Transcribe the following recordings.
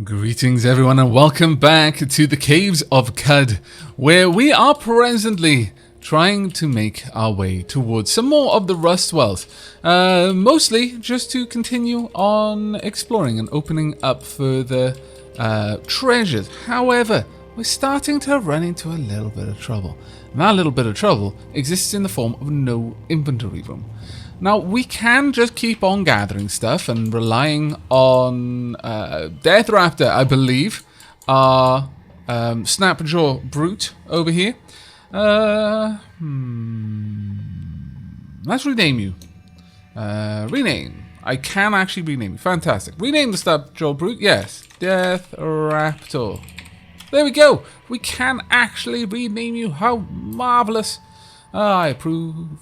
Greetings everyone and welcome back to the Caves of Cud, where we are presently trying to make our way towards some more of the Rust Wells. Mostly just to continue on exploring and opening up further treasures. However, we're starting to run into a little bit of trouble. And that little bit of trouble exists in the form of no inventory room. Now, we can just keep on gathering stuff and relying on Death Raptor, I believe, our Snapjaw Brute over here. Let's rename you. Rename. I can actually rename you. Fantastic. Rename the Snapjaw Brute. Yes. Death Raptor. There we go. We can actually rename you. How marvelous. I approve.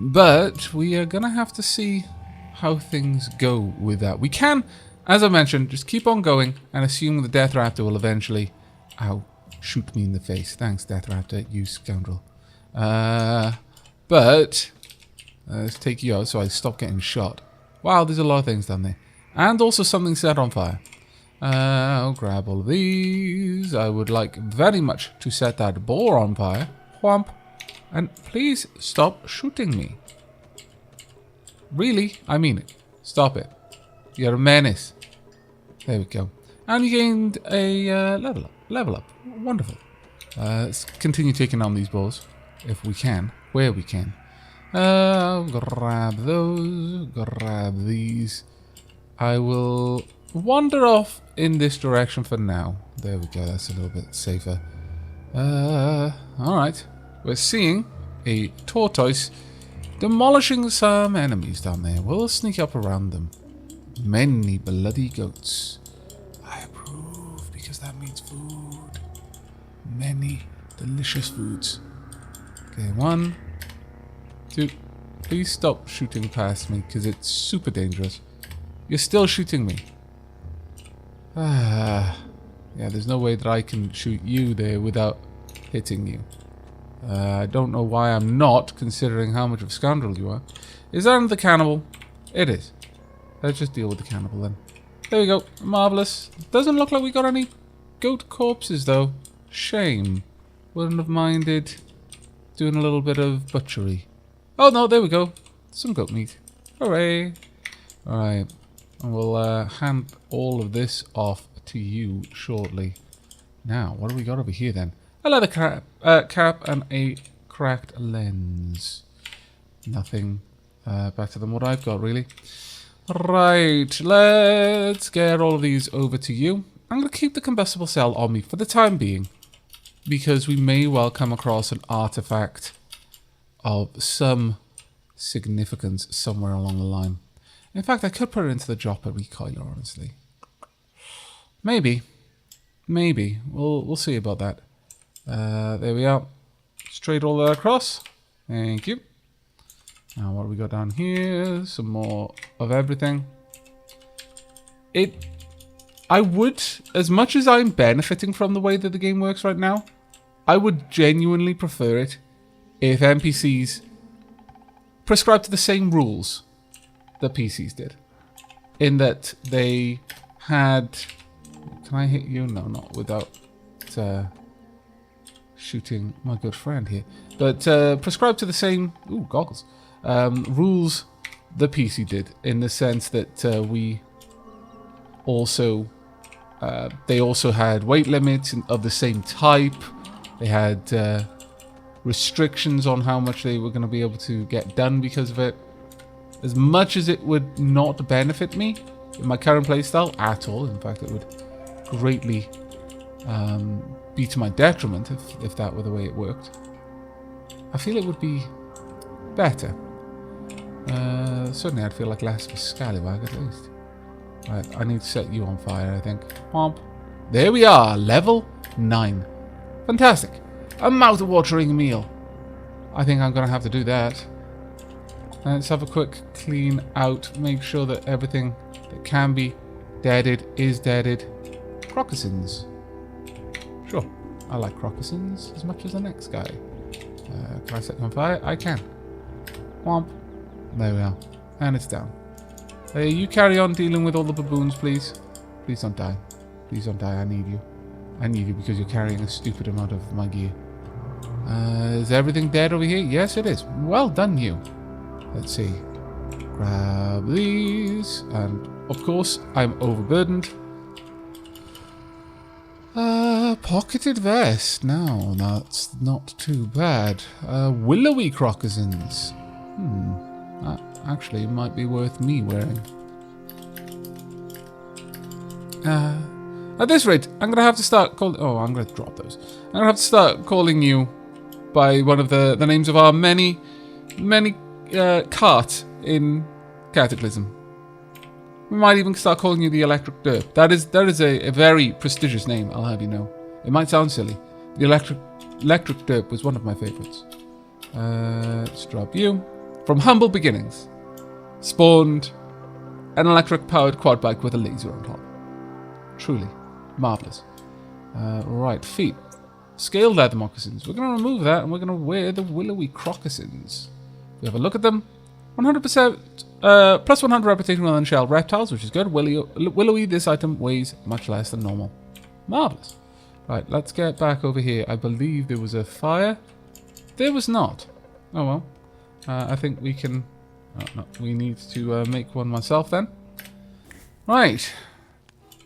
But we are going to have to see how things go with that. We can, as I mentioned, just keep on going and assume the Death Raptor will eventually, shoot me in the face. Thanks, Death Raptor, you scoundrel. But let's take you out so I stop getting shot. Wow, there's a lot of things down there. And also something set on fire. I'll grab all of these. I would like very much to set that boar on fire. Whomp. And please stop shooting me. Really? I mean it. Stop it. You're a menace. There we go. And you gained a level up. Level up. Wonderful. Let's continue taking on these balls. If we can. Where we can. Grab those. Grab these. I will wander off in this direction for now. There we go. That's a little bit safer. Alright. We're seeing a tortoise demolishing some enemies down there. We'll sneak up around them. Many bloody goats. I approve because that means food. Many delicious foods. Okay, 1, 2. Please stop shooting past me because it's super dangerous. You're still shooting me. Yeah, there's no way that I can shoot you there without hitting you. I don't know why I'm not, considering how much of a scoundrel you are. Is that the cannibal? It is. Let's just deal with the cannibal then. There we go. Marvellous. Doesn't look like we got any goat corpses though. Shame. Wouldn't have minded doing a little bit of butchery. Oh no, there we go. Some goat meat. Hooray. Alright. And we'll hand all of this off to you shortly. Now, what do we got over here then? A leather cap and a cracked lens. Nothing better than what I've got, really. Right, let's get all of these over to you. I'm going to keep the combustible cell on me for the time being, because we may well come across an artifact of some significance somewhere along the line. In fact, I could put it into the dropper recoiler, honestly. Maybe. Maybe. We'll see about that. There we are. Straight all that across. Thank you. Now what do we got down here? Some more of everything. I would, as much as I'm benefiting from the way that the game works right now, I would genuinely prefer it if NPCs prescribed to the same rules that PCs did. In that they had... Can I hit you? No, not without... shooting my good friend here, but prescribe to the same goggles rules the PC did, in the sense that we also they also had weight limits of the same type. They had restrictions on how much they were going to be able to get done because of it. As much as it would not benefit me in my current playstyle at all, in fact it would greatly be to my detriment if that were the way it worked, I feel it would be better. Certainly I'd feel like less of a scallywag at least. Right, I need to set you on fire, I think. Womp. There we are, level 9. Fantastic. A mouth-watering meal. I think I'm going to have to do that. Let's have a quick clean out, make sure that everything that can be deaded is deaded. Crocossins. Sure, I like crocossins as much as the next guy. Can I set them on fire? I can. Womp. There we are. And it's down. You carry on dealing with all the baboons, please. Please don't die. Please don't die. I need you. I need you because you're carrying a stupid amount of my gear. Is everything dead over here? Yes, it is. Well done, you. Let's see. Grab these. And, of course, I'm overburdened. Pocketed vest. Now, that's not too bad. Willowy crocossins. That actually might be worth me wearing. At this rate, I'm going to have to start calling... Oh, I'm going to drop those. I'm going to have to start calling you by one of the names of our many cart in Cataclysm. We might even start calling you the Electric Derp. That is a very prestigious name, I'll have you know. It might sound silly. The Electric Derp was one of my favourites. Let's drop you. From humble beginnings, spawned an electric-powered quad bike with a laser on top. Truly marvellous. Right, feet. Scaled leather moccasins. We're going to remove that and we're going to wear the willowy crocossins. We have a look at them. 100%, plus 100 reputation on shelled reptiles, which is good. Willowy, this item weighs much less than normal. Marvellous. Right, let's get back over here. I believe there was a fire. There was not. Oh well. I think we can... Oh, no, we need to make one myself then. Right.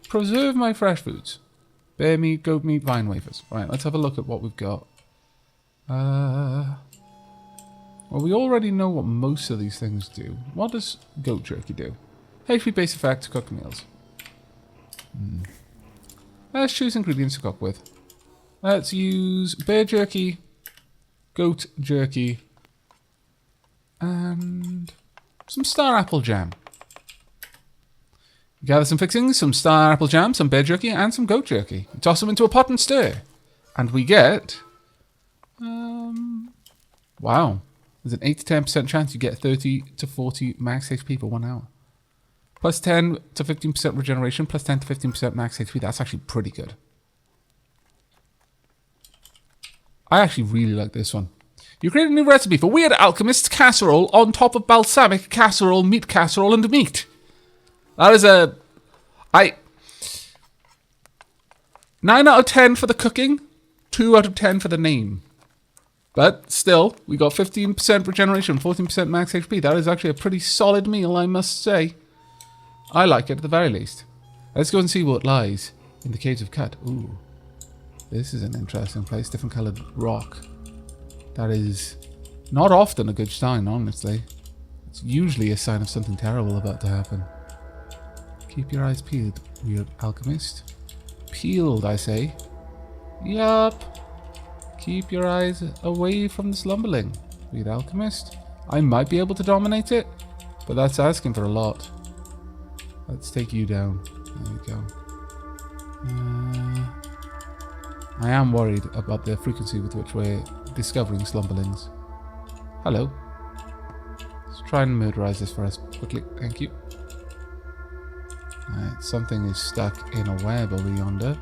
Preserve my fresh foods. Bear meat, goat meat, vine wafers. Right, let's have a look at what we've got. Well, we already know what most of these things do. What does goat jerky do? HP base effect to cook meals. Let's choose ingredients to cook with. Let's use bear jerky, goat jerky, and some star apple jam. Gather some fixings, some star apple jam, some bear jerky, and some goat jerky. Toss them into a pot and stir. And we get... wow. There's an 8 to 10% chance you get 30 to 40 max HP for 1 hour. Plus 10 to 15% regeneration, plus 10 to 15% max HP. That's actually pretty good. I actually really like this one. You create a new recipe for Weird Alchemist's casserole on top of balsamic casserole, meat casserole, and meat. That is a... 9 out of 10 for the cooking, 2 out of 10 for the name. But still, we got 15% regeneration, 14% max HP. That is actually a pretty solid meal, I must say. I like it at the very least. Let's go and see what lies in the Caves of Cut. Ooh. This is an interesting place. Different coloured rock. That is not often a good sign, honestly. It's usually a sign of something terrible about to happen. Keep your eyes peeled, Weird Alchemist. Peeled, I say. Yup. Keep your eyes away from the slumberling, Weird Alchemist. I might be able to dominate it, but that's asking for a lot. Let's take you down. There we go. I am worried about the frequency with which we're discovering slumberlings. Hello. Let's try and murderize this for us quickly. Thank you. Alright, something is stuck in a web over yonder.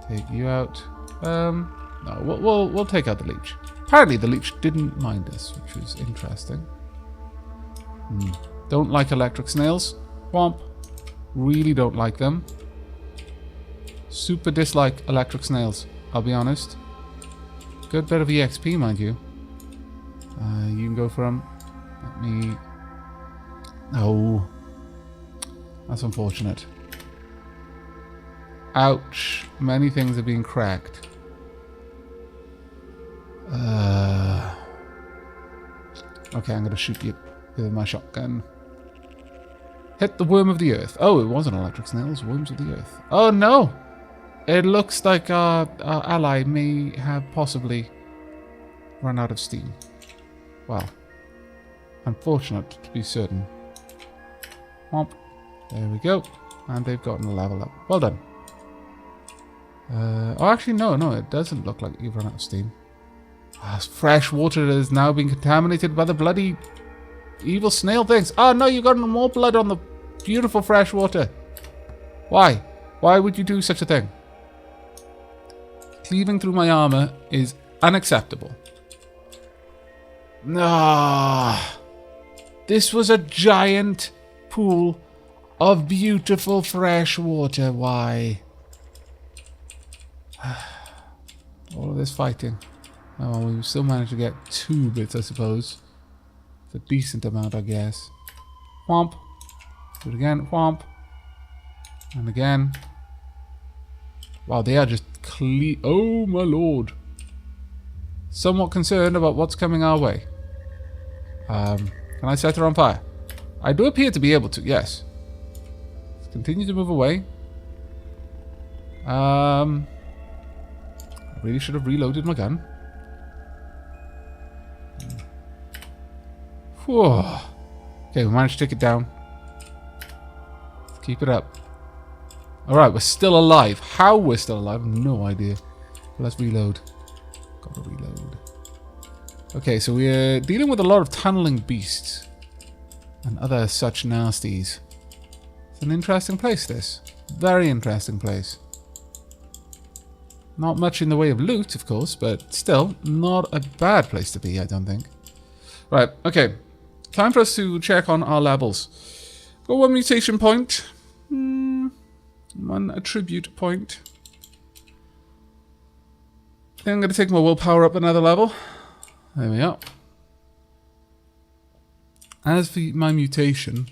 Take you out. No, we'll take out the leech. Apparently the leech didn't mind us, which was interesting. Don't like electric snails. Womp. Really don't like them. Super dislike electric snails, I'll be honest. Good bit of EXP, mind you. You can go for them. Let me... Oh. That's unfortunate. Ouch. Many things are being cracked. Okay, I'm going to shoot you with my shotgun. Hit the worm of the earth. Oh, it wasn't electric snails. Worms of the earth. Oh, no! It looks like our ally may have possibly run out of steam. Well, unfortunate to be certain. Womp. There we go. And they've gotten a level up. Well done. Oh, actually, no, it doesn't look like you've run out of steam. Fresh water is now being contaminated by the bloody evil snail things. Oh, no, you've got more blood on the beautiful fresh water. Why? Why would you do such a thing? Cleaving through my armor is unacceptable. Ah, this was a giant pool of beautiful fresh water. Why? All of this fighting. Oh, well, we still managed to get 2 bits, I suppose. It's a decent amount, I guess. Whomp. Do it again. Whomp. And again. Wow, they are just clean. Oh, my lord. Somewhat concerned about what's coming our way. Can I set her on fire? I do appear to be able to, yes. Let's continue to move away. I really should have reloaded my gun. Whew. Okay, we managed to take it down. Let's keep it up. Alright, we're still alive. How we're still alive, no idea. But let's reload. Gotta reload. Okay, so we're dealing with a lot of tunneling beasts. And other such nasties. It's an interesting place, this. Very interesting place. Not much in the way of loot, of course, but still, not a bad place to be, I don't think. Right, okay. Time for us to check on our levels. Got 1 mutation point. 1 attribute point. Then I'm going to take my willpower up another level. There we are. As for my mutation,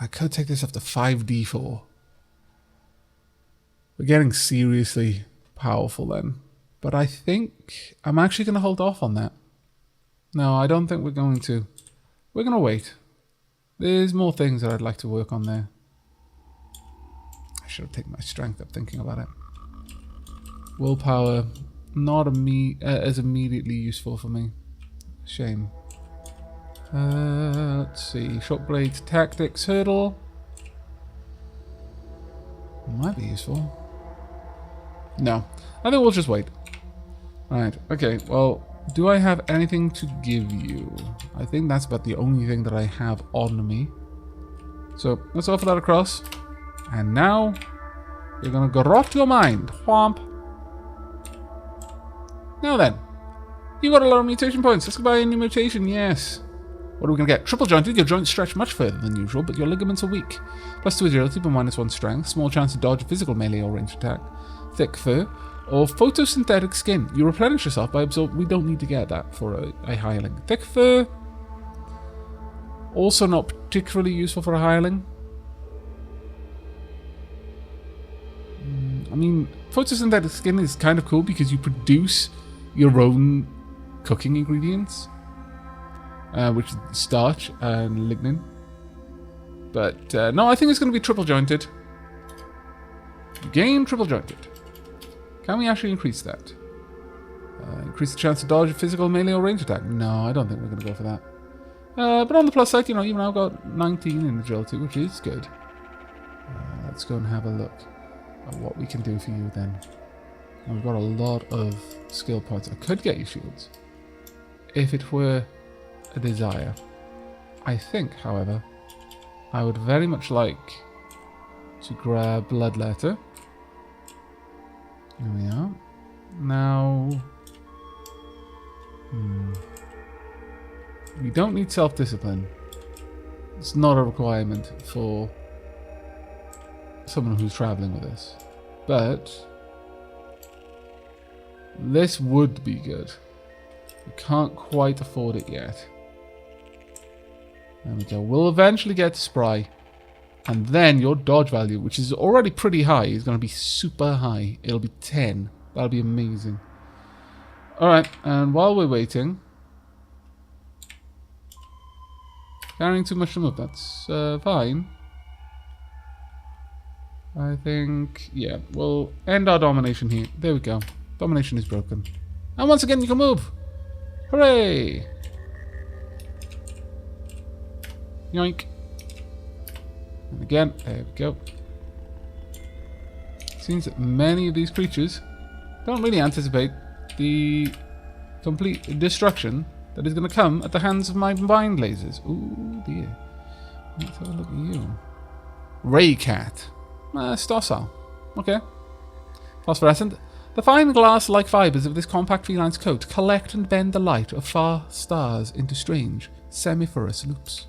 I could take this up to 5d4. We're getting seriously powerful then. But I think I'm actually going to hold off on that. No, I don't think we're going to. We're going to wait. There's more things that I'd like to work on there. I should have taken my strength up thinking about it. Willpower, not as immediately useful for me. Shame. Let's see. Short blade tactics hurdle. Might be useful. No. I think we'll just wait. Alright, okay. Well, do I have anything to give you? I think that's about the only thing that I have on me. So, let's offer that across. And now, you're gonna garrot your mind. Whomp. Now then, you got a lot of mutation points. Let's go buy a new mutation, yes. What are we going to get? Triple jointed, your joints stretch much further than usual, but your ligaments are weak. +2 agility, but -1 strength. Small chance to dodge a physical melee or ranged attack. Thick fur. Or photosynthetic skin. You replenish yourself by absorb. We don't need to get that for a hireling. Thick fur. Also not particularly useful for a hireling. I mean, photosynthetic skin is kind of cool because you produce your own cooking ingredients, which is starch and lignin. But no, I think it's going to be triple jointed. Gain triple jointed. Can we actually increase that? Increase the chance to dodge a physical, melee, or range attack? No, I don't think we're going to go for that. But on the plus side, you know, even I've got 19 in agility, which is good. Let's go and have a look at what we can do for you then. And we've got a lot of skill points. I could get you shields if it were a desire. I think, however, I would very much like to grab Bloodletter. Here we are. Now, we don't need self-discipline. It's not a requirement for someone who's traveling with us. But this would be good. We can't quite afford it yet. There we go. We'll eventually get to Spry. And then your dodge value, which is already pretty high, is going to be super high. It'll be 10. That'll be amazing. Alright, and while we're waiting... Carrying too much to move, that's fine. I think... Yeah, we'll end our domination here. There we go. Domination is broken. And once again, you can move. Hooray! Yoink. And again, there we go. Seems that many of these creatures don't really anticipate the complete destruction that is going to come at the hands of my mind lasers. Ooh, dear. Let's have a look at you. Ray Cat. Docile. Okay. Phosphorescent. The fine glass-like fibres of this compact feline's coat collect and bend the light of far stars into strange, semiferous loops.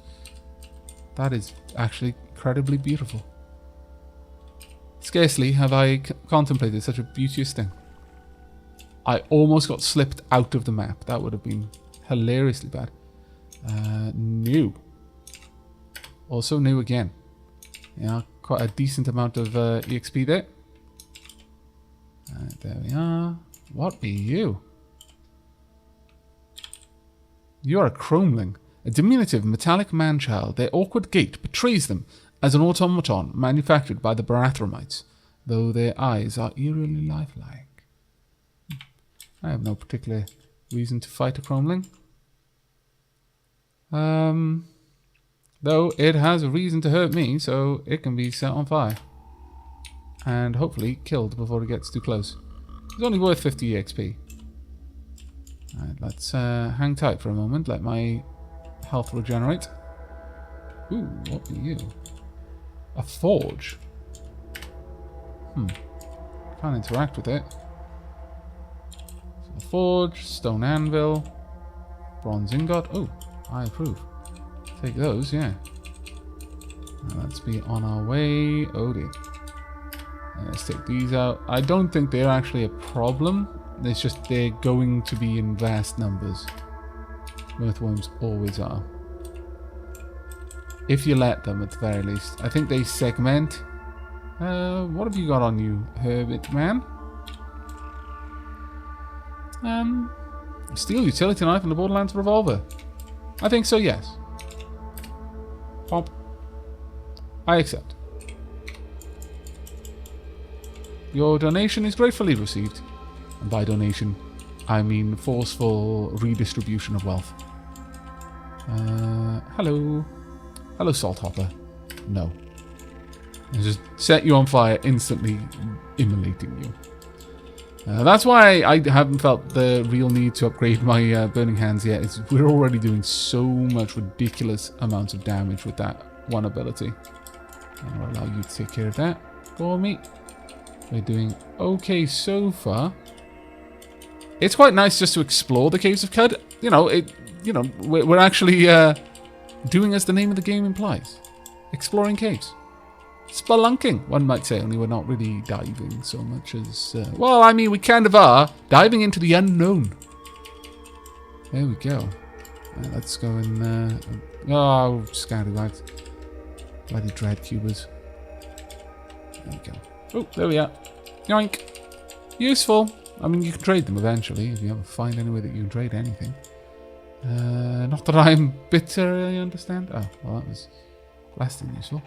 That is actually incredibly beautiful. Scarcely have I contemplated such a beauteous thing. I almost got slipped out of the map. That would have been hilariously bad. New. Also new again. Yeah, quite a decent amount of EXP there. There we are. What be you? You are a chromeling, a diminutive metallic man-child. Their awkward gait betrays them as an automaton manufactured by the Barathromites, though their eyes are eerily lifelike. I have no particular reason to fight a chromeling. Though it has a reason to hurt me, so it can be set on fire. And hopefully killed before it gets too close. It's only worth 50 EXP. Alright, let's hang tight for a moment, let my health regenerate. Ooh, what are you? A forge. Can't interact with it. So a forge, stone anvil, bronze ingot. Oh, I approve. Take those, yeah. Now let's be on our way. Oh dear. Let's take these out. I don't think they're actually a problem. It's just they're going to be in vast numbers. Earthworms always are. If you let them, at the very least. I think they segment. What have you got on you, Herbit Man? Steel utility knife and the Borderlands revolver. I think so, yes. Pop. I accept. Your donation is gratefully received. And by donation, I mean forceful redistribution of wealth. Hello. Hello, Salt Hopper. No. I just set you on fire, instantly immolating you. That's why I haven't felt the real need to upgrade my Burning Hands yet. We're already doing so much ridiculous amounts of damage with that one ability. And I'll allow you to take care of that for me. We're doing okay so far. It's quite nice just to explore the Caves of Cud. You know, we're actually doing as the name of the game implies. Exploring caves. Spelunking, one might say, only we're not really diving so much as... well, I mean, we kind of are. Diving into the unknown. There we go. Let's go and... oh, scallywags. Bloody dread cubers. There we go. Oh, there we are. Yoink. Useful. I mean, you can trade them eventually, if you ever find anywhere that you can trade anything. Not that I'm bitter, I understand. Oh, well, that was less than useful.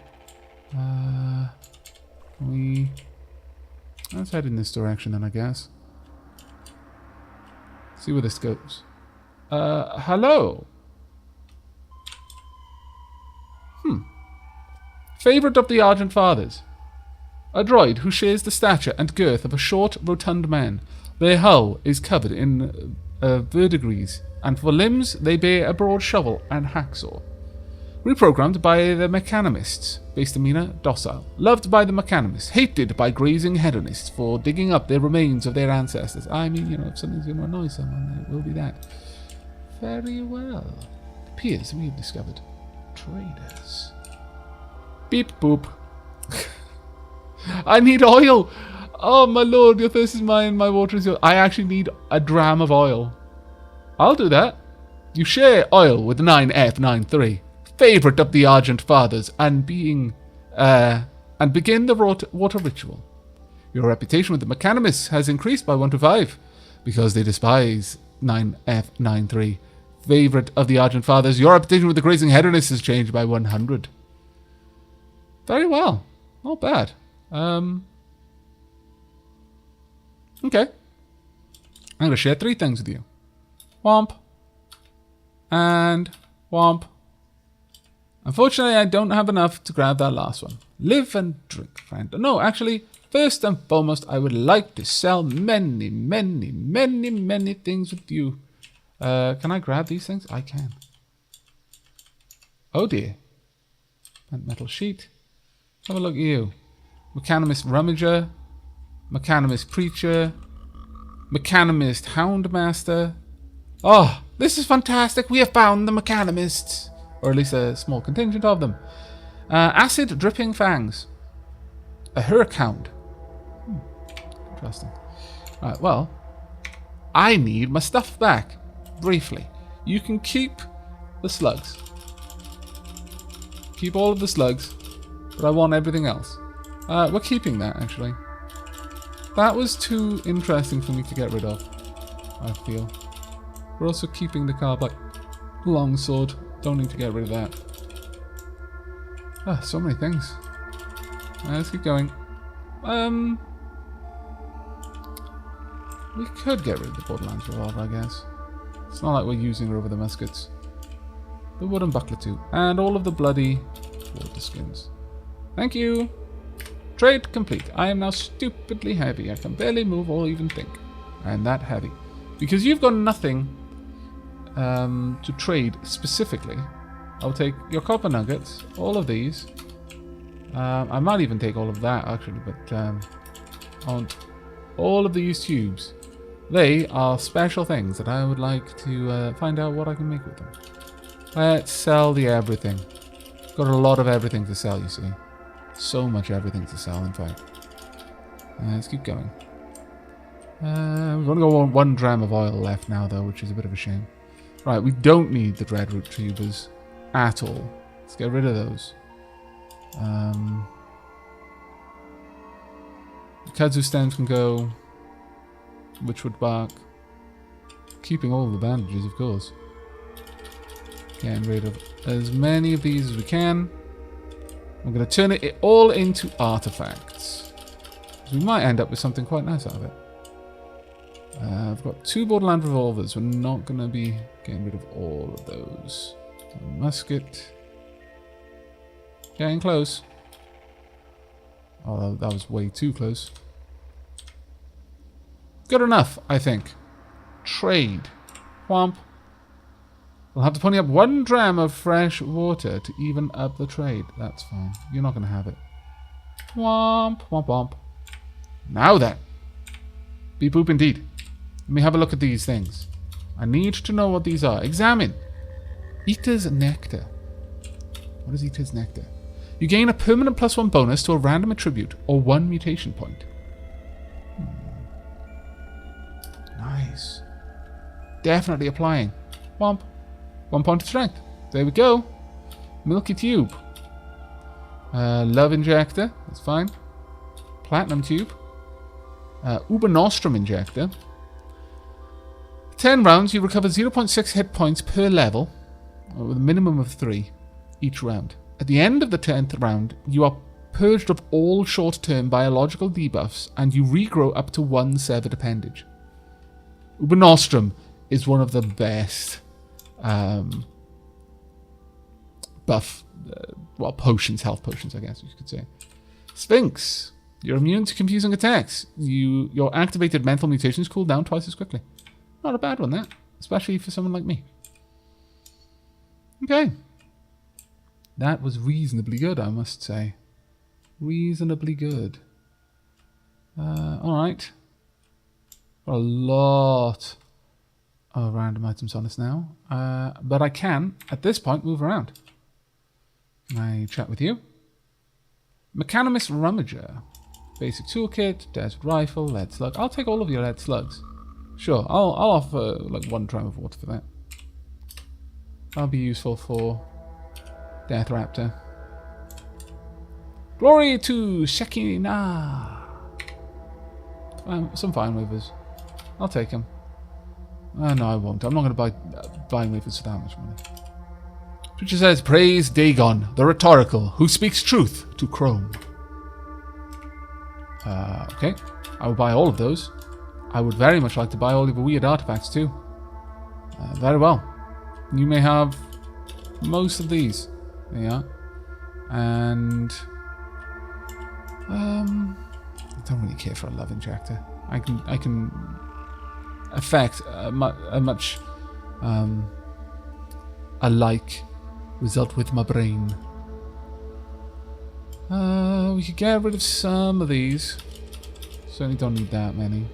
Let's head in this direction then, I guess. See where this goes. Hello. Favorite of the Argent Fathers. A droid who shares the stature and girth of a short, rotund man. Their hull is covered in verdigris, and for limbs they bear a broad shovel and hacksaw. Reprogrammed by the Mechanamists, base demeanor docile. Loved by the Mechanamists, hated by grazing hedonists for digging up the remains of their ancestors. I mean, you know, if something's going to annoy someone, it will be that. Very well. It appears we have discovered traders. Beep boop. I need oil! Oh my lord, your thirst is mine, my water is yours. I actually need a dram of oil. I'll do that. You share oil with 9F93, favorite of the Argent Fathers, and begin the water ritual. Your reputation with the Mechanamists has increased by 1 to 5, because they despise 9F93, favorite of the Argent Fathers. Your reputation with the grazing hedonists has changed by 100. Very well. Not bad. Okay. I'm going to share 3 things with you. Womp. And womp. Unfortunately, I don't have enough to grab that last one. Live and drink, friend. No, actually, first and foremost, I would like to sell many, many, many, many things with you. Can I grab these things? I can. Oh dear. Metal sheet. Have a look at you. Mechanamist Rummager, Mechanamist Preacher, Mechanamist Houndmaster. Oh, this is fantastic. We have found the Mechanamists. Or at least a small contingent of them. Acid dripping fangs. A hurrihound. Interesting. Right, well, I need my stuff back. Briefly. You can keep the slugs. Keep all of the slugs. But I want everything else. We're keeping that, actually. That was too interesting for me to get rid of, I feel. We're also keeping the carbide longsword. Don't need to get rid of that. Ah, so many things. Let's keep going. We could get rid of the Borderlands revolver, I guess. It's not like we're using her over the muskets. The wooden buckler too. And all of the bloody water skins. Thank you! Trade complete. I am now stupidly heavy. I can barely move or even think. I am that heavy. Because you've got nothing to trade specifically. I'll take your copper nuggets, all of these. I might even take all of that actually, but I want all of these tubes. They are special things that I would like to find out what I can make with them. Let's sell the everything. Got a lot of everything to sell, you see. So much everything to sell, in fact. Let's keep going. We've only got one dram of oil left now, though, which is a bit of a shame. Right, we don't need the dreadroot tubers at all. Let's get rid of those. The kudzu stems can go. Witchwood bark. Keeping all the bandages, of course. Getting rid of as many of these as we can. I'm going to turn it all into artifacts. We might end up with something quite nice out of it. I've got 2 Borderland revolvers. We're not going to be getting rid of all of those. A musket. Getting close. Oh, that was way too close. Good enough, I think. Trade. Whomp. We'll have to pony up 1 dram of fresh water to even up the trade. That's fine. You're not going to have it. Whomp, whomp, whomp. Now then. Beep boop indeed. Let me have a look at these things. I need to know what these are. Examine. Eater's Nectar. What is Eater's Nectar? You gain a permanent +1 bonus to a random attribute or 1 mutation point. Nice. Definitely applying. Whomp. 1 point of strength. There we go. Milky Tube. Love Injector. That's fine. Platinum Tube. Uber Nostrum Injector. 10 rounds, you recover 0.6 hit points per level, with a minimum of 3 each round. At the end of the 10th round, you are purged of all short-term biological debuffs, and you regrow up to 1 severed appendage. Uber Nostrum is one of the best potions, health potions, I guess you could say. Sphinx. You're immune to confusing attacks. Your activated mental mutations cool down twice as quickly. Not a bad one, that. Especially for someone like me. Okay. That was reasonably good, I must say. Reasonably good. Alright. Got a lot of random items on us now. But I can, at this point, move around. Can I chat with you? Mechanamist Rummager. Basic toolkit, desert rifle, lead slug. I'll take all of your lead slugs. Sure, I'll offer like 1 dram of water for that. That'll be useful for Death Raptor. Glory to Shekinah. Some fine wavers. I'll take them. No, I won't. I'm not going to buy buying wafers for that much money. Twitcher says, praise Dagon, the rhetorical, who speaks truth to Chrome. Okay. I will buy all of those. I would very much like to buy all of the weird artifacts too. Very well. You may have most of these. There you are. And I don't really care for a love injector. I can affect a much alike result with my brain. We could get rid of some of these. Certainly don't need that many.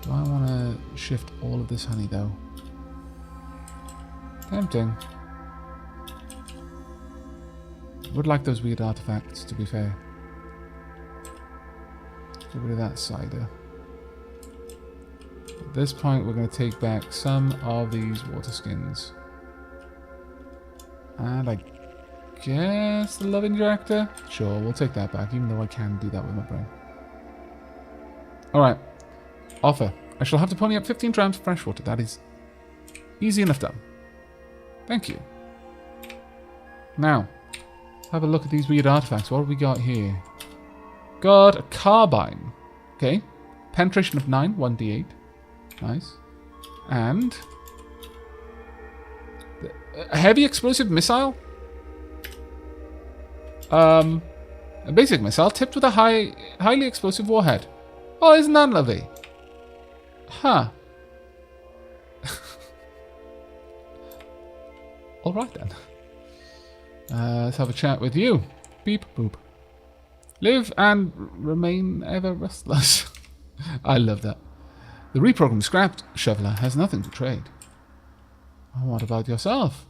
Do I want to shift all of this honey though? Tempting. Would like those weird artifacts, to be fair. Get rid of that cider. At this point, we're going to take back some of these water skins. And I guess the love injector? Sure, we'll take that back, even though I can do that with my brain. Alright. Offer. I shall have to pony up 15 drams of fresh water. That is easy enough done. Thank you. Now, have a look at these weird artifacts. What have we got here? Got a carbine. Okay. Penetration of 9, 1d8. Nice. And a heavy explosive missile? A basic missile tipped with a highly explosive warhead. Oh, isn't that lovely? Huh. Alright then. Let's have a chat with you. Beep boop. Live and remain ever restless. I love that. The reprogrammed scrapped shoveler has nothing to trade. What about yourself?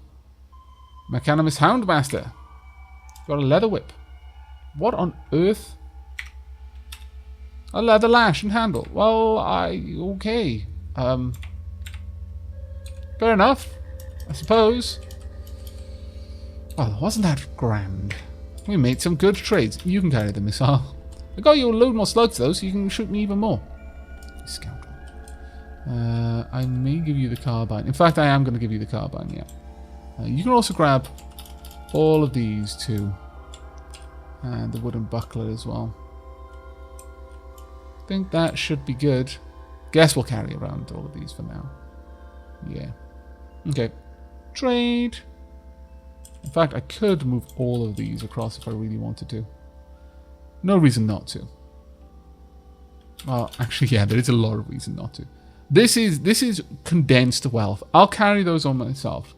Mechanamist Houndmaster. Got a leather whip. What on earth? A leather lash and handle. Well, okay. Fair enough, I suppose. Well, wasn't that grand? We made some good trades. You can carry the missile. I got you a load more slugs though, so you can shoot me even more. Scoundrel. I may give you the carbine. In fact, I am going to give you the carbine, yeah. You can also grab all of these too. And the wooden buckler as well. I think that should be good. Guess we'll carry around all of these for now. Yeah. Okay. Trade. In fact, I could move all of these across if I really wanted to. No reason not to. Well, actually, yeah, there is a lot of reason not to. This is condensed wealth. I'll carry those on myself.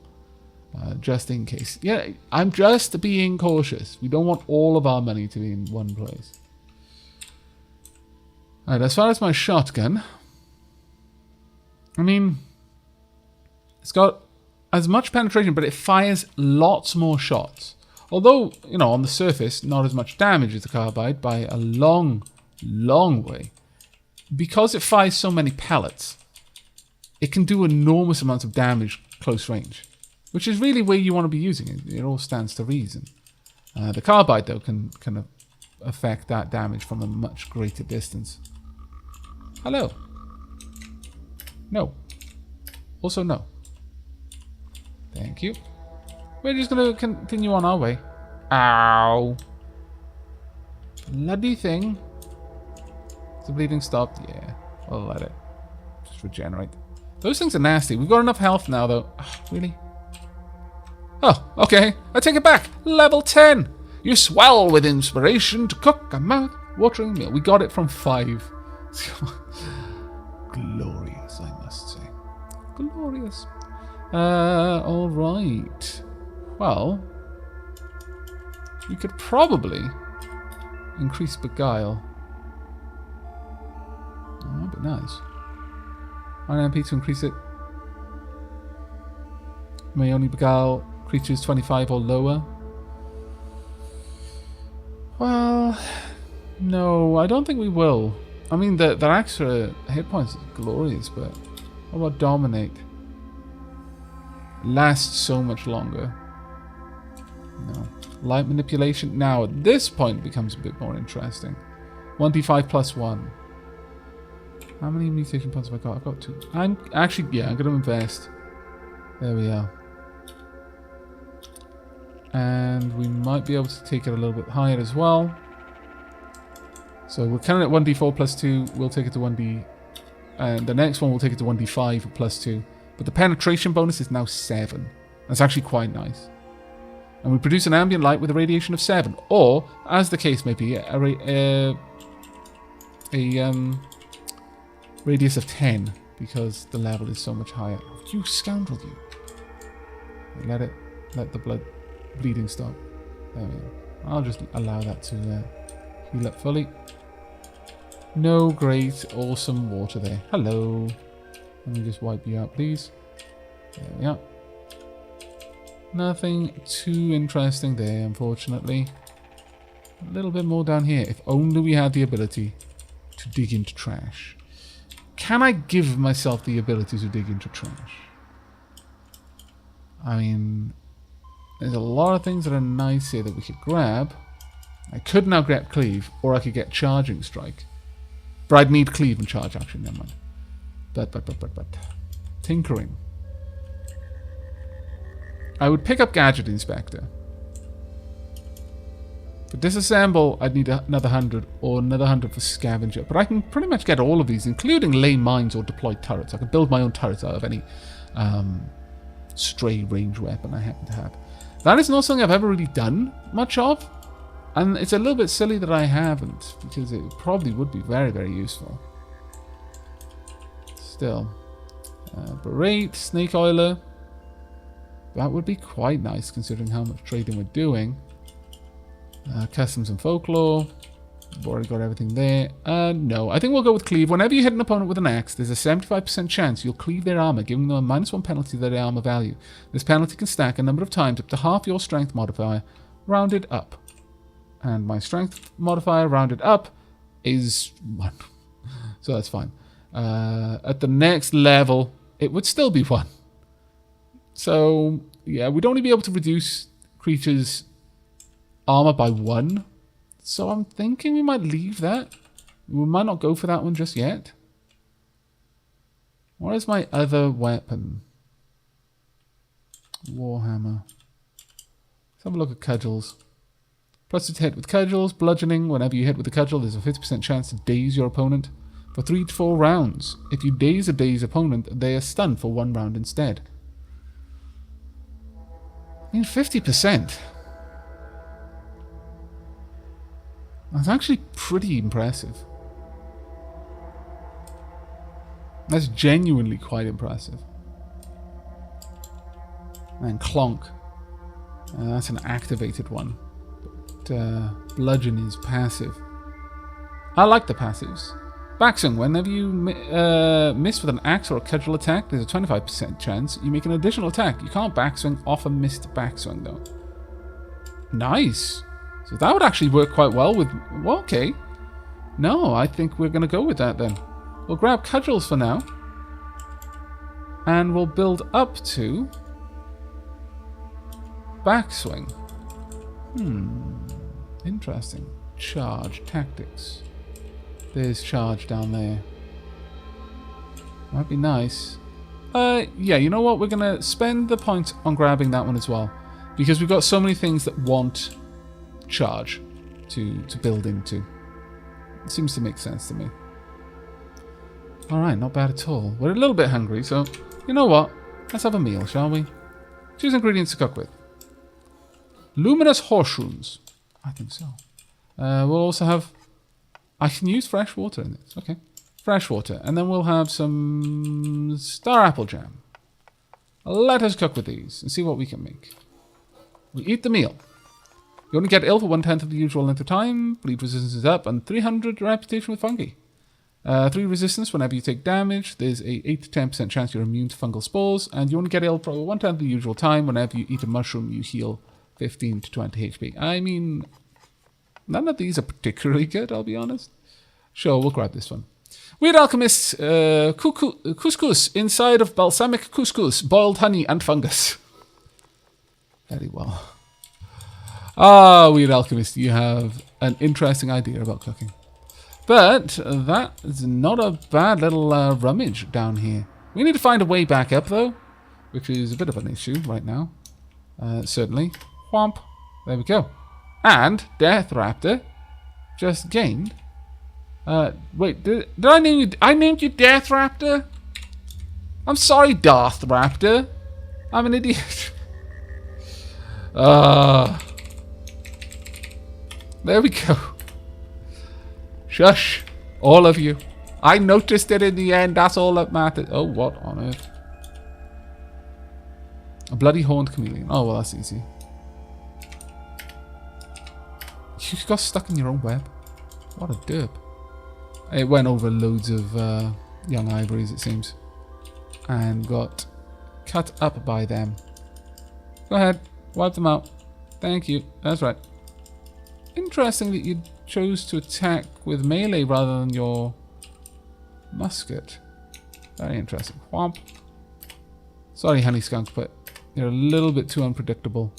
Just in case. Yeah, I'm just being cautious. We don't want all of our money to be in one place. Alright, as far as my shotgun, I mean, it's got as much penetration, but it fires lots more shots. Although, you know, on the surface, not as much damage as the carbide by a long, long way. Because it fires so many pellets, it can do enormous amounts of damage close range. Which is really where you want to be using it. It all stands to reason. The carbide, though, can affect that damage from a much greater distance. Hello. No. Also no. Thank you. We're just going to continue on our way. Ow. Bloody thing. Is the bleeding stopped? Yeah. We'll let it just regenerate. Those things are nasty. We've got enough health now, though. Ugh, really? Oh, okay. I take it back. Level 10. You swell with inspiration to cook a mouth-watering meal. We got it from 5. Glorious, I must say. Glorious. All right. Well, we could probably increase beguile. Oh, that'd be nice. 1 MP to increase it. May only beguile creatures 25 or lower. Well, no, I don't think we will. I mean, the extra hit points is glorious, but how about dominate? Lasts so much longer. No. Light manipulation now at this point becomes a bit more interesting. 1d5 plus 1. How many mutation points have I got? I've got 2. I'm actually, yeah, I'm going to invest. There we are. And we might be able to take it a little bit higher as well. So we're kind of at 1d4 plus 2. We'll take it to 1d... And the next one we'll take it to 1d5 plus 2. But the penetration bonus is now 7. That's actually quite nice. And we produce an ambient light with a radiation of 7. Or, as the case may be, a radius of 10. Because the level is so much higher. You scoundrel, you. Let the bleeding stop. There we go. I'll just allow that to heal up fully. No great, awesome water there. Hello. Let me just wipe you out, please. There we are. Nothing too interesting there, unfortunately. A little bit more down here. If only we had the ability to dig into trash. Can I give myself the ability to dig into trash? I mean, there's a lot of things that are nice here that we could grab. I could now grab Cleave, or I could get Charging Strike. But I'd need Cleave and Charge, actually, never mind. But. Tinkering. I would pick up Gadget Inspector. For Disassemble, I'd need another 100, or another 100 for Scavenger. But I can pretty much get all of these, including lay mines or deploy turrets. I can build my own turrets out of any stray range weapon I happen to have. That is not something I've ever really done much of. And it's a little bit silly that I haven't, because it probably would be very, very useful. Still. Berate, Snake Oiler. That would be quite nice considering how much trading we're doing. Customs and Folklore. We've already got everything there. No, I think we'll go with Cleave. Whenever you hit an opponent with an axe, there's a 75% chance you'll cleave their armor, giving them a -1 penalty to their armor value. This penalty can stack a number of times up to half your strength modifier, rounded up. And my strength modifier, rounded up, is 1. So that's fine. At the next level, it would still be 1. So, yeah, we'd only be able to reduce creatures' armor by 1. So I'm thinking we might leave that. We might not go for that one just yet. What is my other weapon? Warhammer. Let's have a look at cudgels. Plus to hit with cudgels, bludgeoning. Whenever you hit with a cudgel, there's a 50% chance to daze your opponent for 3 to 4 rounds. If you daze a dazed opponent, they are stunned for 1 round instead. I mean, 50%. That's actually pretty impressive. That's genuinely quite impressive. And Clonk. That's an activated one. But Bludgeon is passive. I like the passives. Backswing. Whenever you miss with an axe or a cudgel attack, there's a 25% chance you make an additional attack. You can't backswing off a missed backswing, though. Nice. So that would actually work quite well with... Well, okay. No, I think we're going to go with that then. We'll grab cudgels for now. And we'll build up to... backswing. Interesting. Charge. Tactics. There's charge down there. Might be nice. Yeah, you know what? We're going to spend the points on grabbing that one as well. Because we've got so many things that want... charge to build into. It seems to make sense to me. Alright, not bad at all. We're a little bit hungry, so you know what? Let's have a meal, shall we? Choose ingredients to cook with. Luminous horseshoes. I think so. We'll also have... I can use fresh water in this. Okay. Fresh water. And then we'll have some star apple jam. Let us cook with these and see what we can make. We eat the meal. You only get ill for 1/10 of the usual length of time. Bleed resistance is up, and 300 reputation with fungi. 3 resistance whenever you take damage. There's a 8 to 10% chance you're immune to fungal spores, and you only get ill for 1/10 of the usual time. Whenever you eat a mushroom, you heal 15 to 20 HP. I mean, none of these are particularly good, I'll be honest. Sure, we'll grab this one. Weird Alchemist, couscous inside of balsamic couscous, boiled honey and fungus. Very well. Ah, Weird Alchemist, you have an interesting idea about cooking. But that is not a bad little rummage down here. We need to find a way back up, though, which is a bit of an issue right now. Certainly. Whomp. There we go. And Death Raptor just gained. Wait, did I name you? I named you Death Raptor? I'm sorry, Darth Raptor. I'm an idiot. There we go. Shush, all of you. I noticed it in the end, that's all that matters. Oh, what on earth? A bloody horned chameleon. Oh, well, that's easy. You got stuck in your own web. What a derp. It went over loads of young ivories, it seems. And got cut up by them. Go ahead. Wipe them out. Thank you. That's right. Interesting that you chose to attack with melee rather than your musket. Very interesting. Whomp. Sorry, honey skunk, but you're a little bit too unpredictable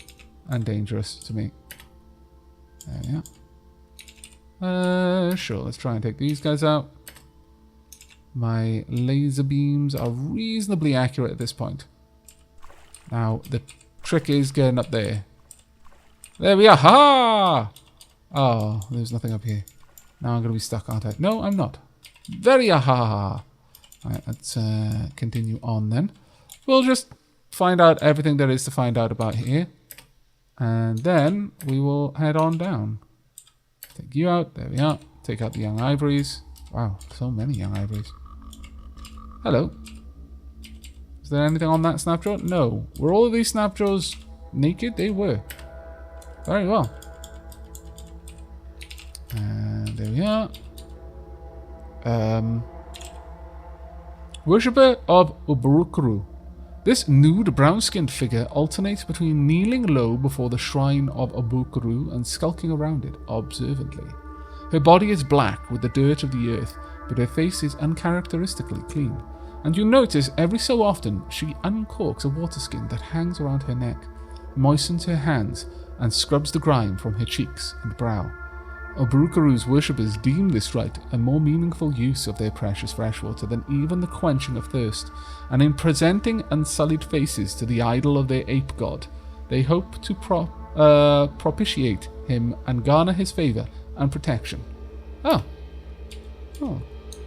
and dangerous to me. There we are. Sure, let's try and take these guys out. My laser beams are reasonably accurate at this point. Now, the trick is getting up there. There we are. Ha! Oh, there's nothing up here. Now I'm going to be stuck, aren't I? No, I'm not. Very aha. Alright, let's continue on then. We'll just find out everything there is to find out about here. And then we will head on down. Take you out. There we are. Take out the young ivories. Wow, so many young ivories. Hello. Is there anything on that snapjaw? No. Were all of these snapjaws naked? They were. Very well. And there we are. Worshipper of Uburukuru. This nude, brown-skinned figure alternates between kneeling low before the shrine of Uburukuru and skulking around it observantly. Her body is black with the dirt of the earth, but her face is uncharacteristically clean. And you notice every so often she uncorks a water skin that hangs around her neck, moistens her hands, and scrubs the grime from her cheeks and brow. Uburukuru's worshippers deem this rite a more meaningful use of their precious freshwater than even the quenching of thirst, and in presenting unsullied faces to the idol of their ape god, they hope to propitiate him and garner his favour and protection. Oh.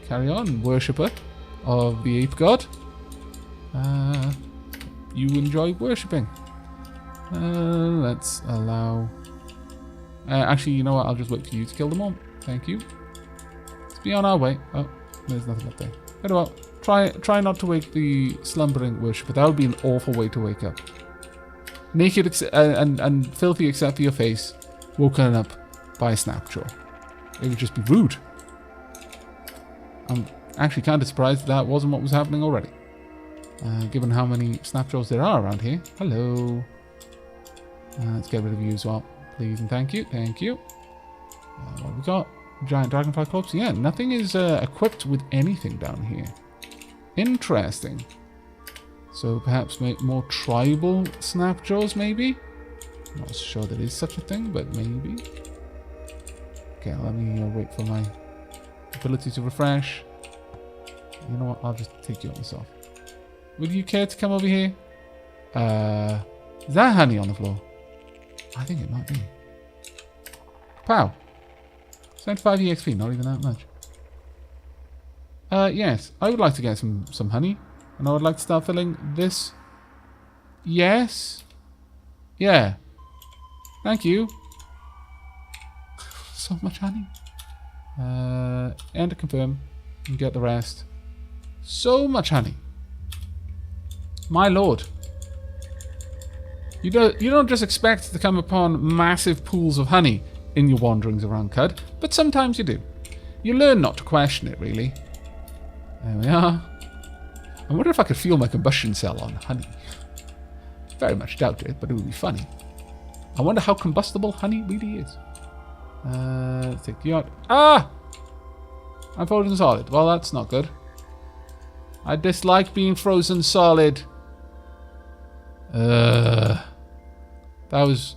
Carry on, worshipper of the ape god. You enjoy worshipping. Let's allow... actually, you know what? I'll just wait for you to kill them all. Thank you. Let's be on our way. Oh, there's nothing up there. Very well. Try not to wake the slumbering worshipper. That would be an awful way to wake up. Naked and filthy except for your face, woken up by a snapjaw. It would just be rude. I'm actually kind of surprised that wasn't what was happening already. Given how many snapjaws there are around here. Hello. Let's get rid of you as well. Please and thank you. Thank you. What have we got? Giant dragonfly corpse? Yeah, nothing is equipped with anything down here. Interesting. So perhaps make more tribal snapjaws, maybe? Not sure there is such a thing, but maybe. Okay, let me wait for my ability to refresh. You know what? I'll just take you on myself. Would you care to come over here? Is that honey on the floor? I think it might be. Pow. 75 EXP, not even that much. Yes, I would like to get some honey. And I would like to start filling this. Yes. Yeah. Thank you. So much honey. And to confirm. And get the rest. So much honey. My lord. You don't just expect to come upon massive pools of honey in your wanderings around Cud, but sometimes you do. You learn not to question it, really. There we are. I wonder if I could feel my combustion cell on honey. Very much doubt it, but it would be funny. I wonder how combustible honey really is. Let's take you out. Ah! I'm frozen solid. Well, that's not good. I dislike being frozen solid. That was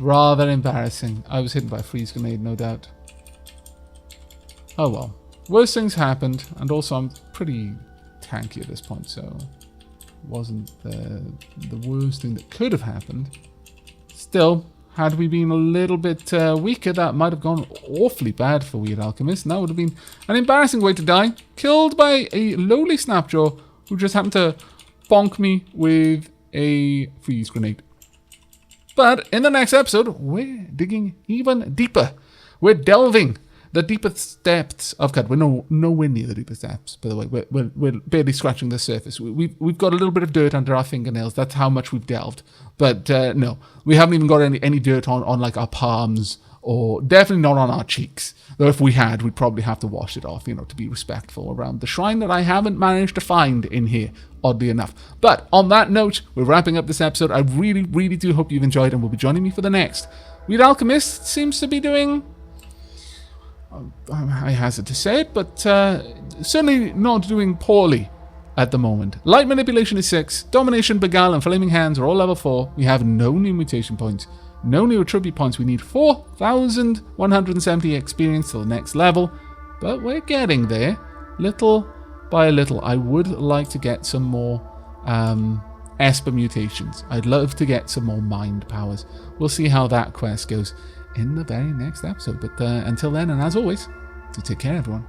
rather embarrassing. I was hit by a freeze grenade, no doubt. Oh well. Worse things happened, and also I'm pretty tanky at this point, so it wasn't the worst thing that could have happened. Still, had we been a little bit weaker, that might have gone awfully bad for Weird Alchemist, and that would have been an embarrassing way to die. Killed by a lowly snapjaw who just happened to bonk me with a freeze grenade. But in the next episode, we're digging even deeper. We're delving the deepest depths of Cud. We're nowhere near the deepest depths, by the way. We're barely scratching the surface. We've got a little bit of dirt under our fingernails. That's how much we've delved. But no, we haven't even got any dirt on like our palms or definitely not on our cheeks. Though if we had, we'd probably have to wash it off, to be respectful around the shrine that I haven't managed to find in here, oddly enough. But on that note, we're wrapping up this episode. I really, really do hope you've enjoyed and will be joining me for the next. Weird Alchemist seems to be doing, I hazard to say it, but certainly not doing poorly at the moment. Light Manipulation is 6, Domination, Beguile, and Flaming Hands are all level 4. We have no new mutation points. No new attribute points. We need 4,170 experience to the next level, but we're getting there, little by little. I would like to get some more Esper mutations. I'd love to get some more mind powers. We'll see how that quest goes in the very next episode. But until then, and as always, do take care, everyone.